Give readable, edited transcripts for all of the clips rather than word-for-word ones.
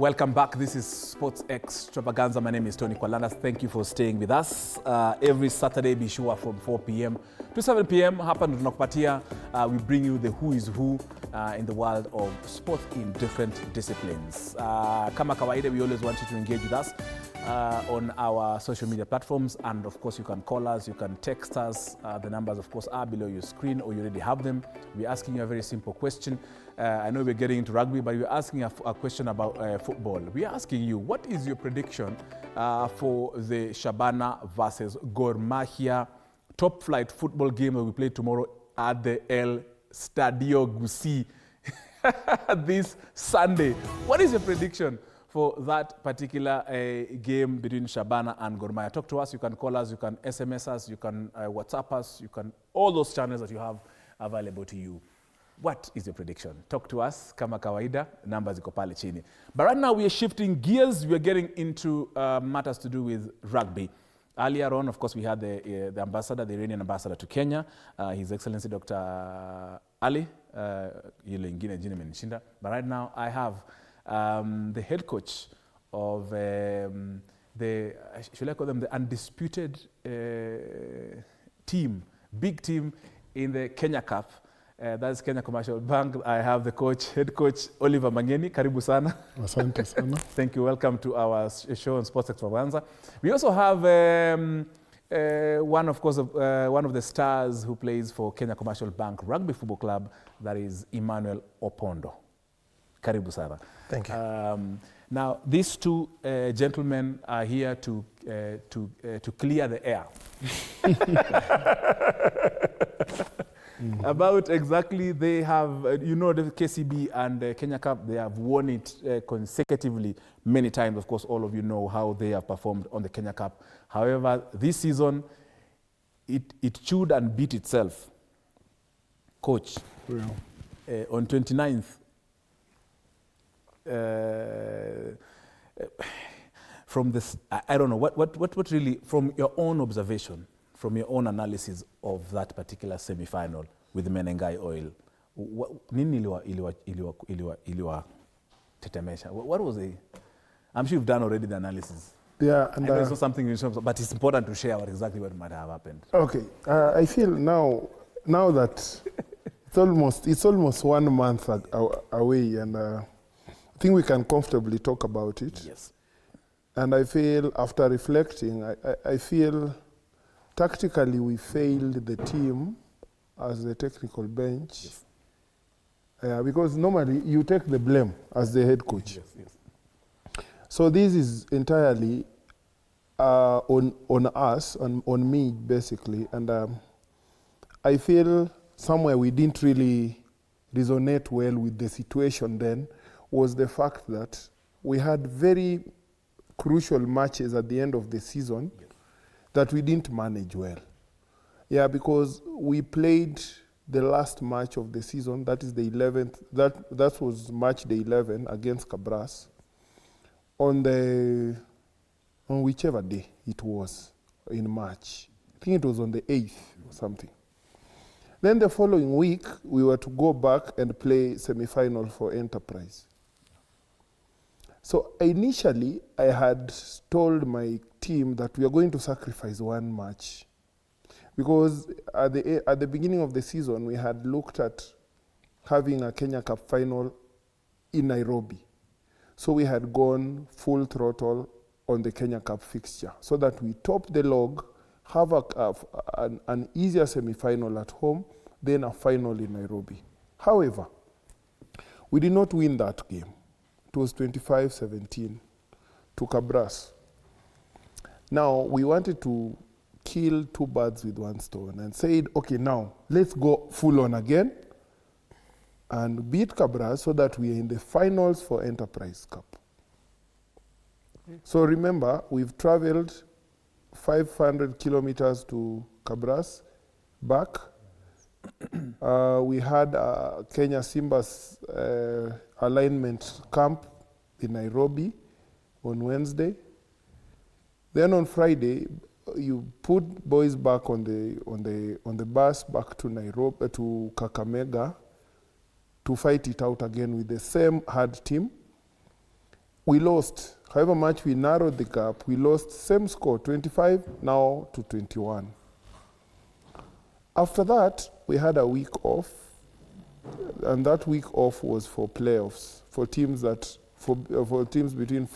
Welcome back. This is Sports Extravaganza. My name is Tony Kwalandas. Thank you for staying with us. Every Saturday, be sure from 4 p.m. to 7 p.m. Hapa ndo tunakupatia, we bring you the who is who in the world of sports in different disciplines. Kama kawaida, we always want you to engage with us on our social media platforms, and of course you can call us, you can text us. The numbers of course are below your screen, or you already have them. We're asking you a very simple question. I know we're getting into rugby, but we're asking a question about football. We're asking you, what is your prediction for the Shabana versus Gor Mahia top flight football game that we play tomorrow at the El Stadio Gusii this Sunday? What is your prediction for that particular game between Shabana and Gor Mahia? Talk to us. You can call us, you can SMS us, you can WhatsApp us, you can, all those channels that you have available to you. What is your prediction? Talk to us, kama kawaida, numbers ziko pale chini. But right now we are shifting gears. We are getting into matters to do with rugby. Earlier on, of course, we had the ambassador, the Iranian ambassador to Kenya, His Excellency Dr. Ali, yule ingine jina imenishinda. But right now I have the head coach of should I call them the undisputed team, big team in the Kenya Cup. That's Kenya Commercial Bank. I have the head coach, Oliver Mangeni. Karibu sana. Asante sana. Thank you. Welcome to our show on Sports Extravaganza. We also have one of the stars who plays for Kenya Commercial Bank Rugby Football Club. That is Emmanuel Opondo. Karibu sana. Thank you. Now, these two gentlemen are here to clear the air. About exactly, they have, the KCB and Kenya Cup, they have won it consecutively many times. Of course, all of you know how they have performed on the Kenya Cup. However, this season, it chewed and beat itself. Coach, on 29th, from this, I don't know, what really, from your own observation, from your own analysis of that particular semi-final with Menengai Oil, nini iliwa tetemesha? What was the? I'm sure you've done already the analysis. Yeah, and I know it's not something in terms of, but it's important to share exactly what might have happened. Okay, I feel now that it's almost 1 month away, and I think we can comfortably talk about it. Yes. And I feel, after reflecting, I feel tactically we failed the team as the technical bench. Yes. Because normally you take the blame as the head coach. Yes, yes. So this is entirely on us, on me basically, and I feel somewhere we didn't really resonate well with the situation then was the fact that we had very crucial matches at the end of the season. Yes. That we didn't manage well. Yeah, because we played the last match of the season, that is the 11th, that was match day 11 against Cabras, on whichever day it was in March. I think it was on the 8th or something. Then the following week, we were to go back and play semi-final for Enterprise. So initially, I had told my team that we are going to sacrifice one match, because at the beginning of the season, we had looked at having a Kenya Cup final in Nairobi. So we had gone full throttle on the Kenya Cup fixture so that we top the log, have an easier semi-final at home, then a final in Nairobi. However, we did not win that game. It was 25-17 to Cabras. Now, we wanted to kill two birds with one stone and said, okay, now let's go full on again and beat Cabras so that we are in the finals for Enterprise Cup. So remember, we've traveled 500 kilometers to Cabras, back. We had Kenya Simba's alignment camp in Nairobi on Wednesday. Then on Friday, you put boys back on the bus back to Nairobi, to Kakamega, to fight it out again with the same hard team. we lost. However much we narrowed the gap, we lost same score, 25 now to 21. After that, we had a week off, and that week off was for playoffs, for teams that for teams between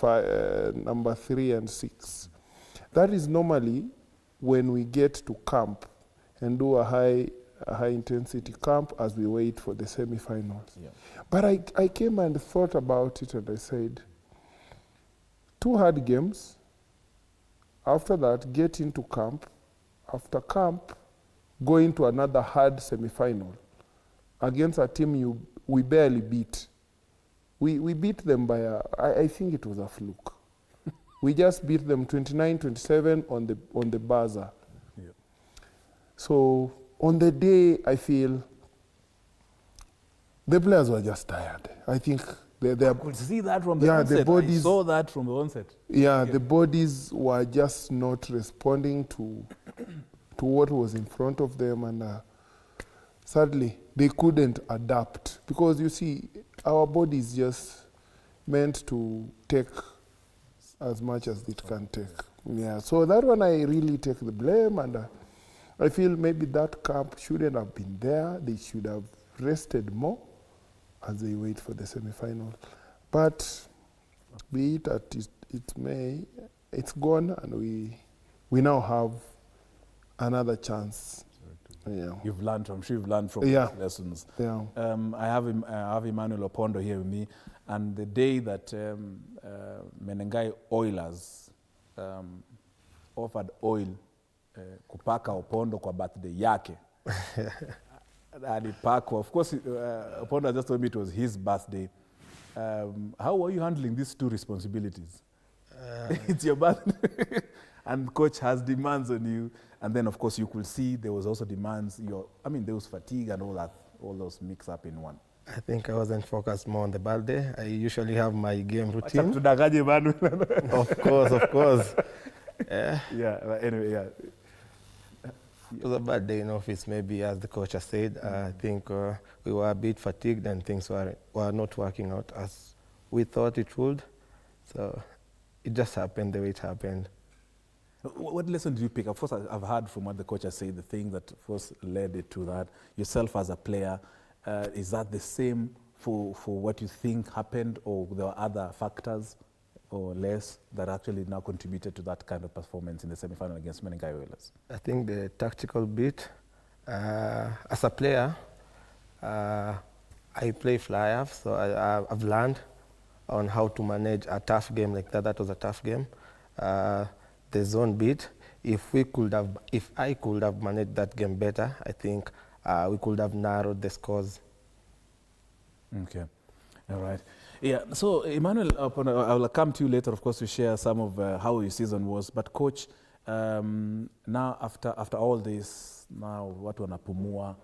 number 3 and 6. That is normally when we get to camp and do a high intensity camp as we wait for the semi-finals. Yeah. But I came and thought about it, and I said, 2 hard games. After that, get into camp. After camp, go into another hard semi-final against a team we barely beat. We beat them by I think it was a fluke. We just beat them 29-27 on the buzzer. Yeah. So on the day, I feel the players were just tired. I think I could see that from the onset. The bodies, I saw that from the onset. Yeah, the bodies were just not responding to what was in front of them, and sadly, they couldn't adapt, because you see, our body is just meant to take as much as it can take. Yeah, so that one I really take the blame, and I feel maybe that camp shouldn't have been there. They should have rested more as they wait for the semi-final. But be it as it may, it's gone, and we now have another chance. Yeah. You've learned, I'm sure you've learned from Yeah. these lessons. Yeah. I have Emmanuel Opondo here with me, and the day that Menengai Oilers offered oil kupaka Opondo kwa birthday yake. Alipakwa. Of course, Opondo just told me it was his birthday. How are you handling these 2 responsibilities? It's your birthday, and coach has demands on you, and then of course you could see there was also demands. There was fatigue and all those mix up in one. I think I wasn't focused more on the birthday. I usually have my game routine. Of course. Yeah. Anyway, yeah. It was a bad day in office, maybe, as the coach has said. I think we were a bit fatigued, and things were not working out as we thought it would. So it just happened the way it happened. What lesson did you pick up? First, I've heard from what the coach has said, the thing that first led it to that. Yourself as a player, is that the same for what you think happened, or there were other factors or less that actually now contributed to that kind of performance in the semi-final against Menengai Oilers? I think the tactical bit, as a player, I play fly-off, so I've learned on how to manage a tough game like that. That was a tough game. The zone bit, if I could have managed that game better, I think we could have narrowed the scores. Okay, all right. Yeah, so Emmanuel, I will come to you later, of course, to share some of how your season was. But coach, now after all this, now what wanapumua,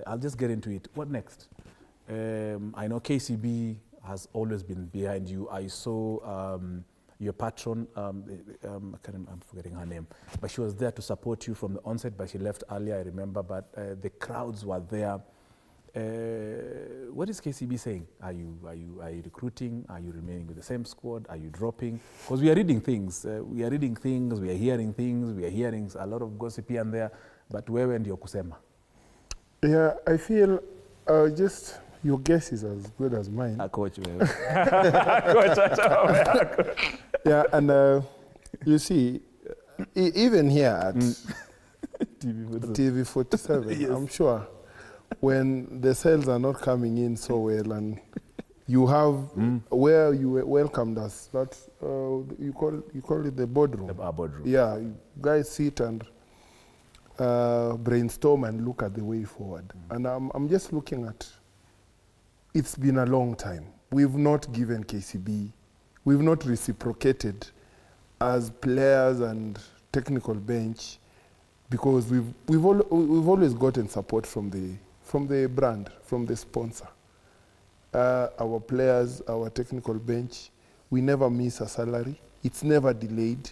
I'll just get into it. What next? I know KCB has always been behind you. I saw your patron, I'm forgetting her name, but she was there to support you from the onset, but she left earlier, I remember, but the crowds were there. What is KCB saying? Are you recruiting? Are you remaining with the same squad? Are you dropping? Because we are reading things. We are hearing things, we are hearing a lot of gossip here and there, but wewe ndio kusema? Yeah, I feel just your guess is as good as mine. Coach, yeah, and you see, even here at TV 47, yes. I'm sure when the sales are not coming in so well, and you have where you welcomed us, that you call it the boardroom. The boardroom. Yeah, you guys sit and brainstorm and look at the way forward. And I'm just looking at, it's been a long time. We've not given KCB, we've not reciprocated as players and technical bench, because we've always gotten support from the brand, from the sponsor. Our players, our technical bench, we never miss a salary. It's never delayed.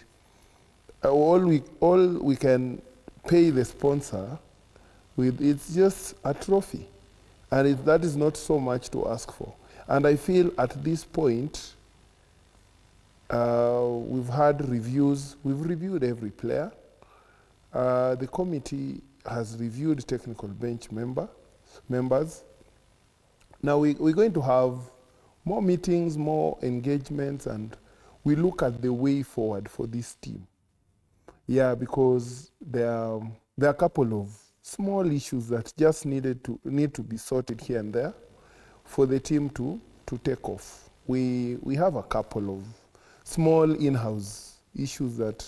All we can pay the sponsor with, it's just a trophy. And that is not so much to ask for. And I feel at this point, We've had reviews. We've reviewed every player. The committee has reviewed technical bench members. Now we're going to have more meetings, more engagements, and we look at the way forward for this team. Yeah, because there are a couple of small issues that just need to be sorted here and there for the team to take off. We have a couple of small in-house issues that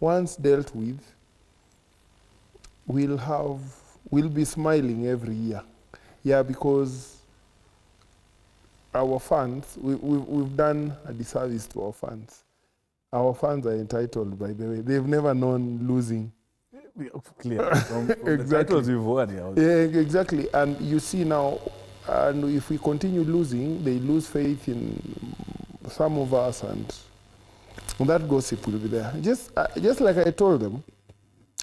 once dealt with, we'll be smiling every year. Yeah, because our fans, we've done a disservice to our fans. Our fans are entitled, by the way. They've never known losing. Clear. From Exactly. the titles we've won. Yeah, exactly. And you see now, and if we continue losing, they lose faith in some of us, and that gossip will be there. Just like I told them,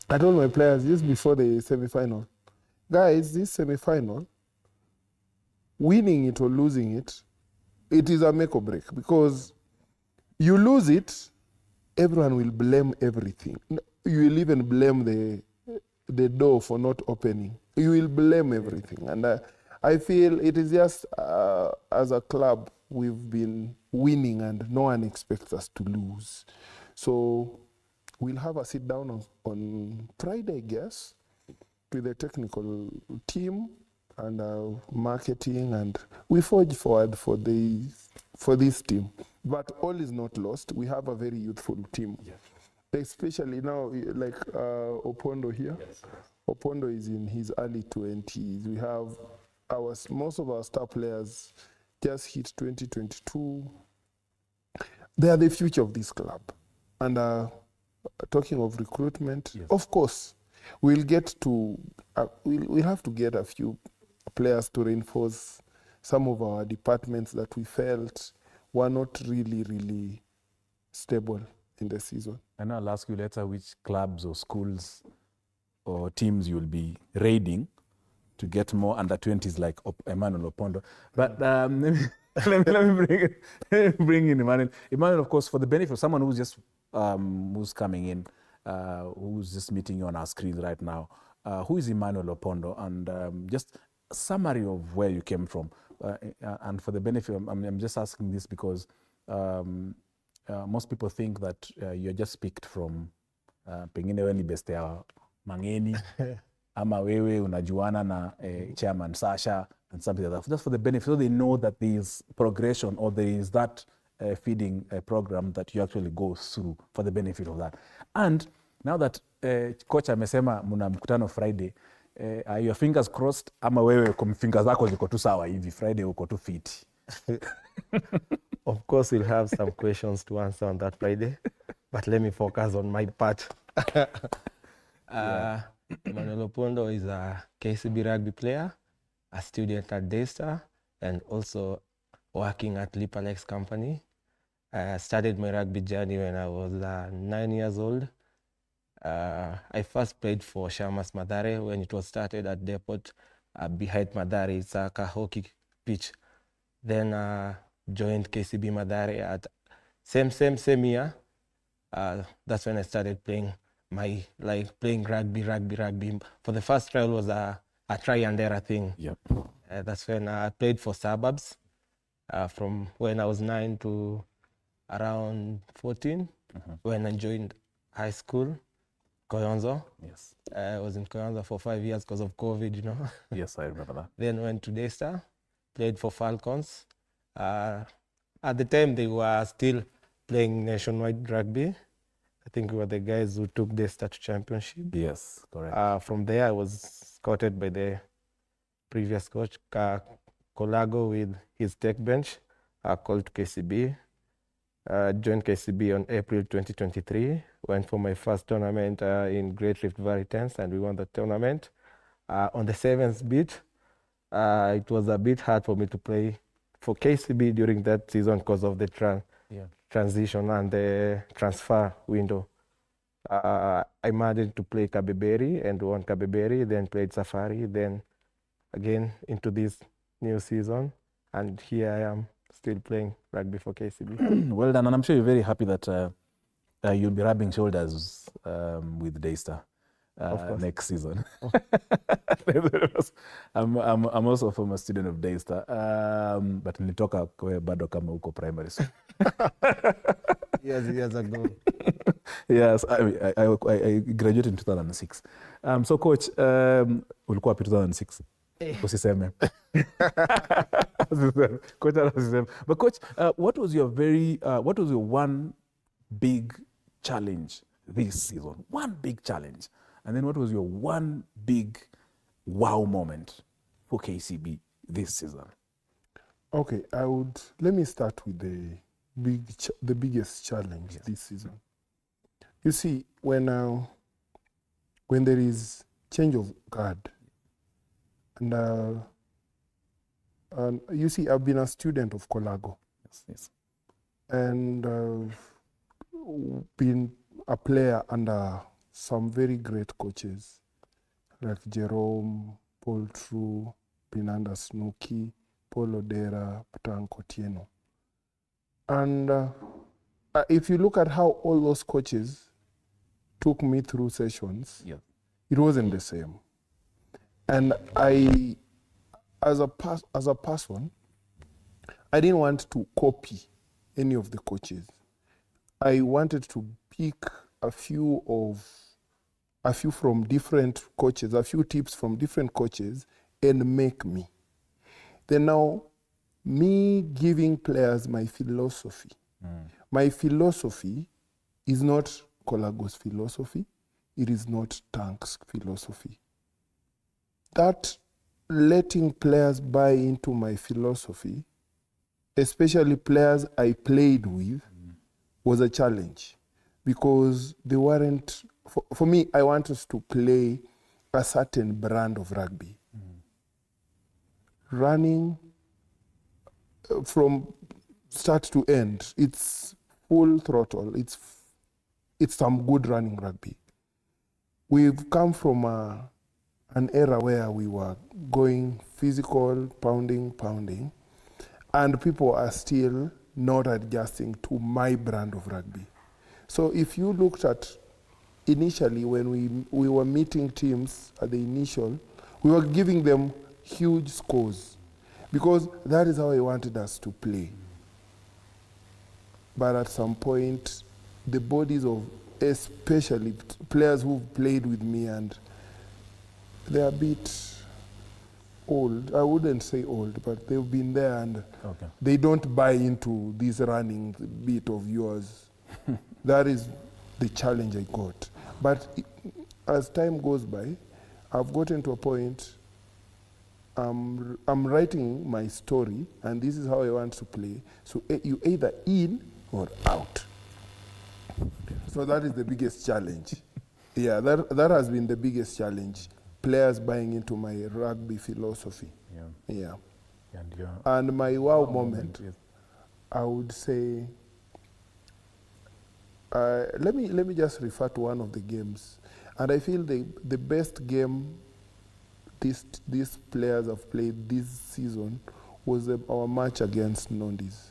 I told my players just before the semi-final, guys, this semi-final, winning it or losing it, it is a make or break, because you lose it, everyone will blame everything. You will even blame the door for not opening. You will blame everything. And I feel it is just, as a club, we've been winning and no one expects us to lose. So we'll have a sit down on Friday, I guess, with the technical team and marketing, and we forge forward for this team. But all is not lost. We have a very youthful team. Yes. Especially now, like Opondo here. Yes. Opondo is in his early 20s. We have most of our star players just hit 2022. They are the future of this club. And talking of recruitment, yes, of course, we'll get to, we'll have to get a few players to reinforce some of our departments that we felt were not really stable in the season. And I'll ask you later which clubs or schools or teams you'll be raiding to get more under 20s like Emmanuel Opondo. But let me bring in Emmanuel. Emmanuel, of course, for the benefit of someone who's just who's coming in, who's just meeting you on our screens right now. Who is Emmanuel Opondo? And just a summary of where you came from. And for the benefit, I'm just asking this because most people think that you're just picked from pengine wewe ni beste ya Mangeni ama wewe unajuana na chairman Sasha and something like that. Just for the benefit, so they know that there is progression or there is that feeding program that you actually go through for the benefit of that. And now that coach amesema muna mkutano Friday, are your fingers crossed ama wewe fingers zako ziko tu sawa hivi Friday uko tu fit? Of course, we'll have some questions to answer on that Friday, but let me focus on my part. Emmanuel Opondo is a KCB rugby player, a student at DStv, and also working at Lipalex company. I started my rugby journey when I was 9 years old. I first played for Shamas Mathare when it was started at Depot behind Mathare. It's a hockey pitch. Then joined KCB Mathare at same year. That's when I started playing playing rugby. For the first trial was a try and error thing. Yep. That's when I played for suburbs from when I was 9 to around 14. When I joined high school, Koyonzo. Yes. I was in Koyonzo for 5 years because of COVID, you know. Yes, I remember that. Then went to DStv, played for Falcons. At the time, they were still playing nationwide rugby. I think we were the guys who took DStv to championship. Yes, correct. From there, I was scouted by the previous coach, Kolago, with his tech bench, called to KCB. Joined KCB on April 2023. Went for my first tournament in Great Rift Valley Tens, and we won the tournament. On the 7th beat, it was a bit hard for me to play for KCB during that season because of the transition and the transfer window. I managed to play Kabeberi and won Kabeberi, then played Safari, then again into this new season. And here I am still playing rugby for KCB. Well done, and I'm sure you're very happy that you'll be rubbing shoulders with Daystar next season. I'm also a former student of Daystar, but nilitoka bado kama uko primary school. years ago. Yes, I graduated in 2006. So coach, ulikuwa wapi 2006? Usiseme. Coach, usiseme. But coach, what was your one big challenge this season? One big challenge. And then what was your one big wow moment for KCB this season? Okay, let me start with the biggest challenge this season. You see, when there is change of guard, and you see, I've been a student of Colago. Yes. And been a player under some very great coaches like Jerome, Paul True, been under Snooki, Paul Odera, Patanko Tieno. And if you look at how all those coaches took me through sessions, it wasn't the same. And I, as a person, I didn't want to copy any of the coaches. I wanted to pick a few from different coaches, a few tips from different coaches, and make me. Then now, me giving players my philosophy. My philosophy is not Colago's philosophy. It is not Tank's philosophy. That letting players buy into my philosophy, especially players I played with, was a challenge because they weren't, for me, I wanted to play a certain brand of rugby. Running from start to end, it's full throttle. It's some good running rugby. We've come from an era where we were going physical, pounding, and people are still not adjusting to my brand of rugby. So if you looked at initially when we were meeting teams at the initial, we were giving them huge scores because that is how I wanted us to play. But at some point, the bodies of especially players who've played with me, and they're a bit old. I wouldn't say old, but they've been there and they don't buy into this running bit of yours. That is the challenge I got. But as time goes by, I've gotten to a point, I'm writing my story, and this is how I want to play. So you either in or out. So that is the biggest challenge. That has been the biggest challenge. Players buying into my rugby philosophy. And my wow moment, I would say, let me just refer to one of the games. And I feel the best game these players have played this season was our match against Nondis.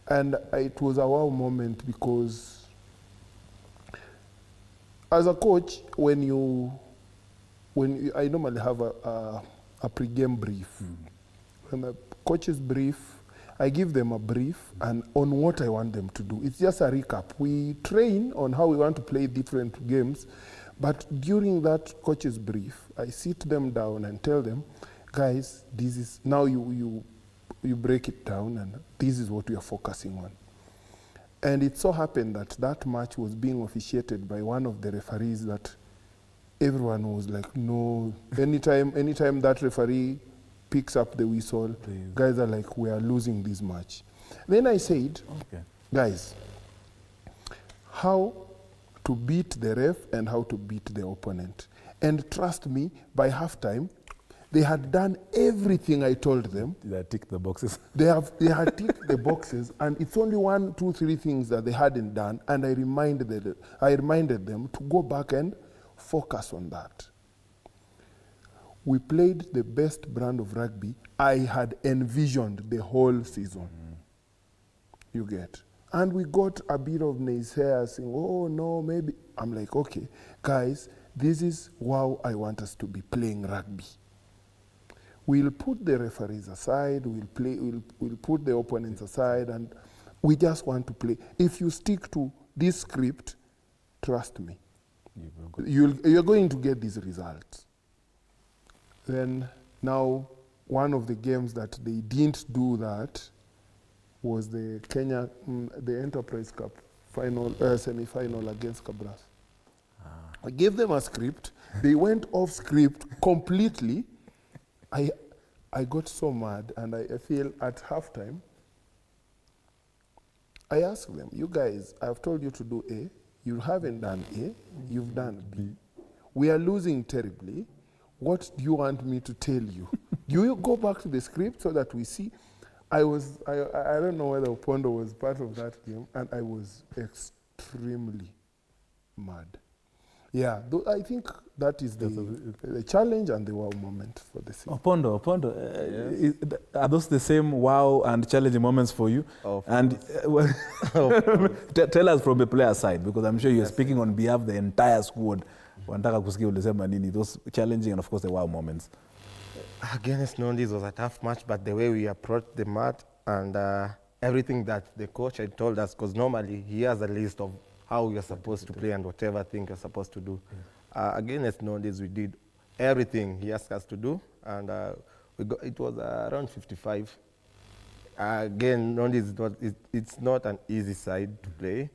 And it was a wow moment because as a coach, I normally have a pre-game brief. When the coaches brief, I give them a brief and on what I want them to do. It's just a recap. We train on how we want to play different games, but during that coaches brief, I sit them down and tell them, guys, this is, now you break it down and this is what we are focusing on. And it so happened that match was being officiated by one of the referees that everyone was like, no, anytime that referee picks up the whistle, guys are like, we are losing this match. Then I said, guys, how to beat the ref and how to beat the opponent. And trust me, by halftime, they had done everything I told them. Did I tick the boxes? They had ticked the boxes, and it's only 1, 2, 3 things that they hadn't done, and I reminded them to go back and focus on that. we played the best brand of rugby I had envisioned the whole season. You get. And we got a bit of naysayers saying, oh no, maybe. I'm like, okay, guys, this is how I want us to be playing rugby. We'll put the referees aside, we'll put the opponents aside, and we just want to play. If you stick to this script, trust me, you're going to get these results. Then now, one of the games that they didn't do that was the Kenya, the Enterprise Cup final, semi-final against Cabras. I gave them a script. They went off script completely. I got so mad, and I feel at halftime, I asked them, you guys, I've told you to do A. You haven't done A. You've done B. We are losing terribly. What do you want me to tell you? Do you go back to the script so that we see? I don't know whether Opondo was part of that game, and I was extremely mad. Yeah, I think that is the challenge and the wow moment for the season. Opondo, are those the same wow and challenging moments for you? And tell us from the player side, because I'm sure you're speaking on behalf of the entire squad. Those challenging and of course the wow moments. Against Nondis was a tough match, but the way we approached the match and everything that the coach had told us, because normally he has a list of how you're supposed to play and whatever thing you're supposed to do. Against Nondis, we did everything he asked us to do, and it was around 55. Again, Nondis, it's not an easy side to play,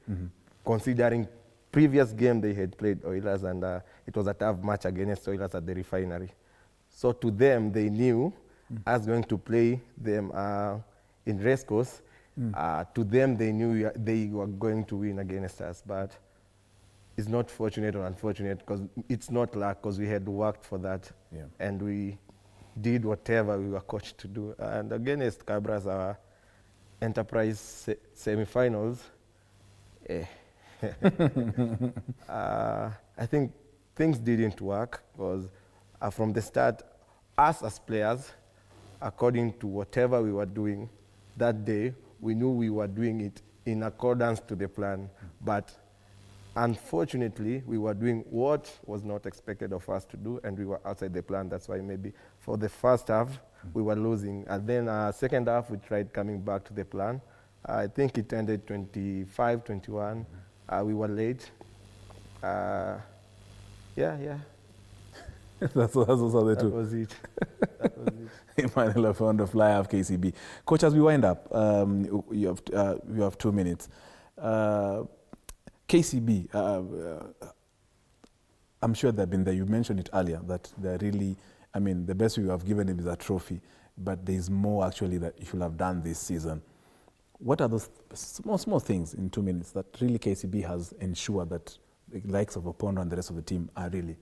considering previous game they had played Oilers, and it was a tough match against Oilers at the Refinery. So to them, they knew us going to play them in race course. To them, they knew they were going to win against us, but it's not fortunate or unfortunate, because it's not luck, because we had worked for that, and we did whatever we were coached to do. And against Cabras, our Enterprise semi-finals, I think things didn't work, because from the start, us as players, according to whatever we were doing that day, we knew we were doing it in accordance to the plan. But unfortunately, we were doing what was not expected of us to do, and we were outside the plan. That's why maybe for the first half, we were losing. And then second half, we tried coming back to the plan. I think it ended 25, 21. We were late. That's also the two. That was it. Emmanuel Opondo, flyer of KCB. Coach, as we wind up, you have 2 minutes. KCB, I'm sure they've been there. You mentioned it earlier, that they're really, the best you have given them is a trophy, but there's more actually that you should have done this season. What are those small things in 2 minutes that really KCB has ensured that the likes of Opondo and the rest of the team are really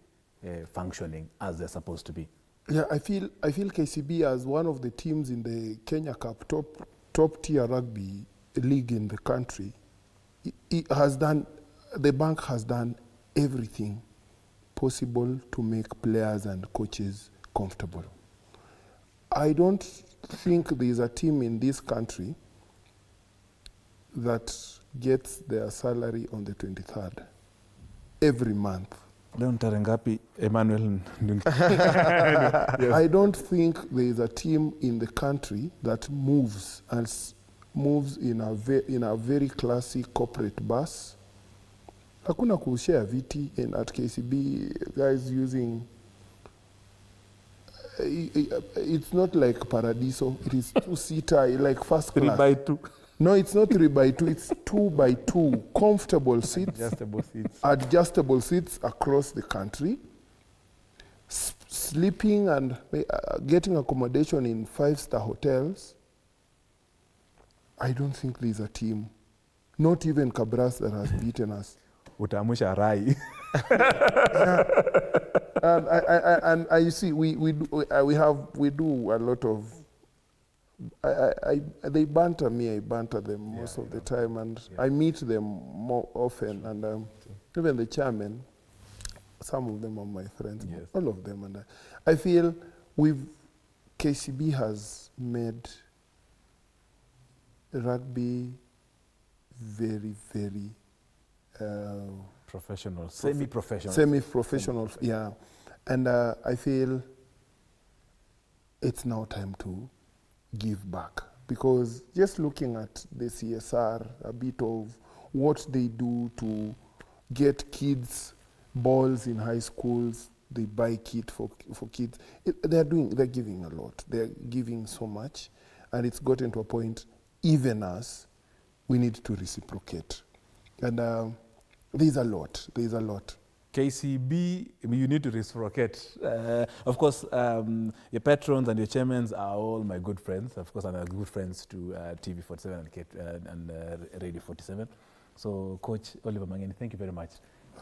functioning as they're supposed to be? Yeah, I feel KCB as one of the teams in the Kenya Cup, top tier rugby league in the country. The bank has done everything possible to make players and coaches comfortable. I don't think there is a team in this country that gets their salary on the 23rd every month. Emmanuel. I don't think there is a team in the country that moves in a very classy corporate bus. Hakuna kushare viti at KCB, guys using. It's not like Paradiso. It is 2-seater, like first class. 3x2. No, it's not 3x2. It's 2x2 comfortable seats. Adjustable seats across the country. Sleeping and getting accommodation in 5-star hotels. I don't think there's a team, not even Cabras, that has beaten us. Utamusha Rai. And you see, we do a lot of. They banter me. I banter them most of the time, and I meet them more often. And even the chairman, some of them are my friends, Yes. all of them. And I feel KCB has made rugby very, very Professional, semi-professional. semi-professional, yeah. And I feel it's now time to give back, because just looking at the CSR, a bit of what they do to get kids balls in high schools, they buy kit for kids. They're giving a lot. They're giving so much, and it's gotten to a point, even us, we need to reciprocate. And there's a lot. KCB, you need to reciprocate. Of course, your patrons and your chairmen are all my good friends. Of course, and are good friends to TV47 and Radio 47. So, Coach Oliver Mangeni, thank you very much.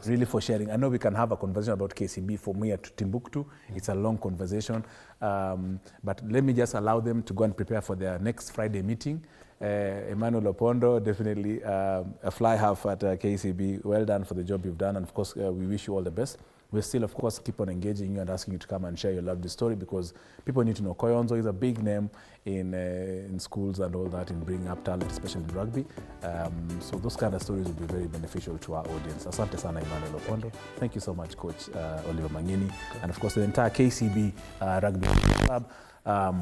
Really for sharing. I know we can have a conversation about KCB from here to Timbuktu. It's a long conversation. But let me just allow them to go and prepare for their next Friday meeting. Emmanuel Opondo, definitely a fly half at KCB. Well done for the job you've done. And of course, we wish you all the best. We'll still, of course, keep on engaging you and asking you to come and share your lovely story, because people need to know Koyonzo is a big name in schools and all that, in bringing up talent, especially in rugby. So those kind of stories will be very beneficial to our audience. Asante sana, Emmanuel Opondo. Thank you so much, Coach Oliver Mangeni. And of course, the entire KCB Rugby Club.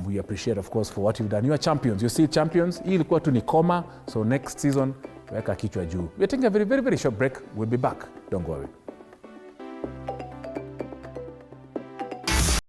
We appreciate, of course, for what you've done. You are champions. You're still champions. Hii ilikuwa tu ni koma. So next season, weka kichwa juu. We're taking a very, very, very short break. We'll be back. Don't worry.